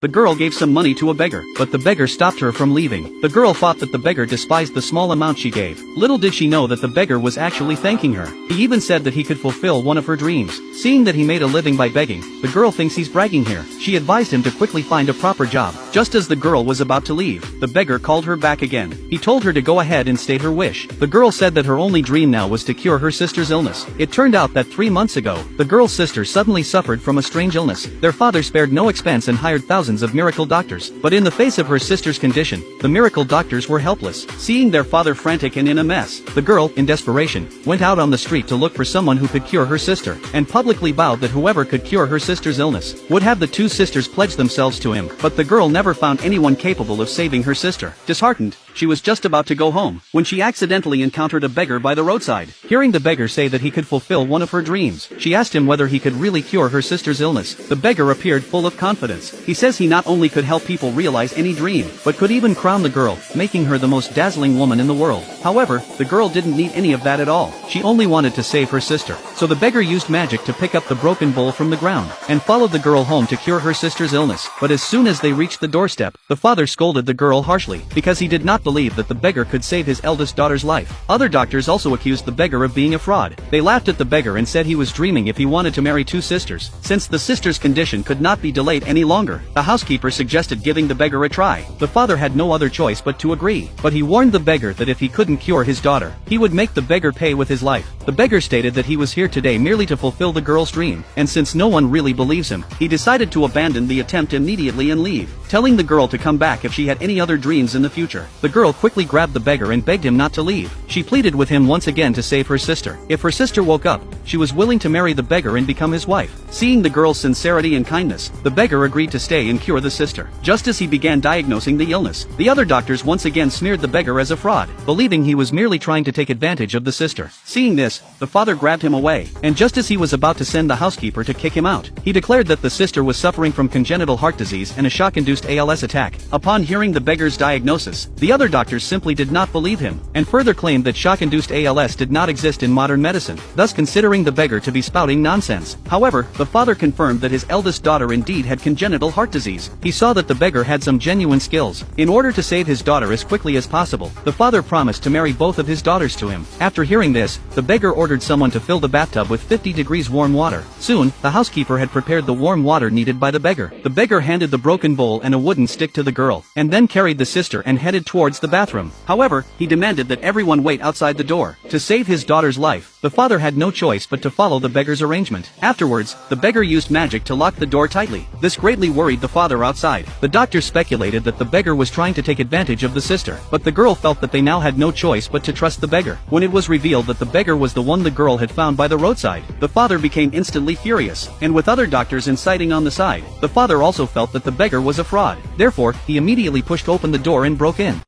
The girl gave some money to a beggar, but the beggar stopped her from leaving. The girl thought that the beggar despised the small amount she gave. Little did she know that the beggar was actually thanking her. He even said that he could fulfill one of her dreams. Seeing that he made a living by begging, the girl thinks he's bragging here. She advised him to quickly find a proper job. Just as the girl was about to leave, the beggar called her back again. He told her to go ahead and state her wish. The girl said that her only dream now was to cure her sister's illness. It turned out that 3 months ago, the girl's sister suddenly suffered from a strange illness. Their father spared no expense and hired thousands of miracle doctors. But in the face of her sister's condition, the miracle doctors were helpless. Seeing their father frantic and in a mess, the girl, in desperation, went out on the street to look for someone who could cure her sister, and publicly vowed that whoever could cure her sister's illness would have the two sisters pledge themselves to him. But the girl never found anyone capable of saving her sister. Disheartened, she was just about to go home, when she accidentally encountered a beggar by the roadside. Hearing the beggar say that he could fulfill one of her dreams, she asked him whether he could really cure her sister's illness. The beggar appeared full of confidence. He says he not only could help people realize any dream, but could even crown the girl, making her the most dazzling woman in the world. However, the girl didn't need any of that at all. She only wanted to save her sister. So the beggar used magic to pick up the broken bowl from the ground, and followed the girl home to cure her sister's illness. But as soon as they reached the doorstep, the father scolded the girl harshly, because he did not believe that the beggar could save his eldest daughter's life. Other doctors also accused the beggar of being a fraud. They laughed at the beggar and said he was dreaming if he wanted to marry two sisters, since the sister's condition could not be delayed any longer. The housekeeper suggested giving the beggar a try. The father had no other choice but to agree, but he warned the beggar that if he couldn't cure his daughter, he would make the beggar pay with his life. The beggar stated that he was here today merely to fulfill the girl's dream, and since no one really believes him, he decided to abandon the attempt immediately and leave, telling the girl to come back if she had any other dreams in the future. The girl quickly grabbed the beggar and begged him not to leave. She pleaded with him once again to save her sister. If her sister woke up, she was willing to marry the beggar and become his wife. Seeing the girl's sincerity and kindness, the beggar agreed to stay and cure the sister. Just as he began diagnosing the illness, the other doctors once again smeared the beggar as a fraud, believing he was merely trying to take advantage of the sister. Seeing this, the father grabbed him away, and just as he was about to send the housekeeper to kick him out, he declared that the sister was suffering from congenital heart disease and a shock-induced ALS attack. Upon hearing the beggar's diagnosis, the other doctors simply did not believe him, and further claimed that shock-induced ALS did not exist in modern medicine, thus considering the beggar to be spouting nonsense. However, the father confirmed that his eldest daughter indeed had congenital heart disease. He saw that the beggar had some genuine skills. In order to save his daughter as quickly as possible, the father promised to marry both of his daughters to him. After hearing this, the beggar ordered someone to fill the bathtub with 50 degrees warm water. Soon, the housekeeper had prepared the warm water needed by the beggar. The beggar handed the broken bowl and a wooden stick to the girl, and then carried the sister and headed towards the bathroom. However, he demanded that everyone wait outside the door. To save his daughter's life, the father had no choice but to follow the beggar's arrangement. Afterwards, the beggar used magic to lock the door tightly. This greatly worried the father outside. The doctors speculated that the beggar was trying to take advantage of the sister, but the girl felt that they now had no choice but to trust the beggar. When it was revealed that the beggar was the one the girl had found by the roadside, the father became instantly furious, and with other doctors inciting on the side, the father also felt that the beggar was a fraud. Therefore, he immediately pushed open the door and broke in.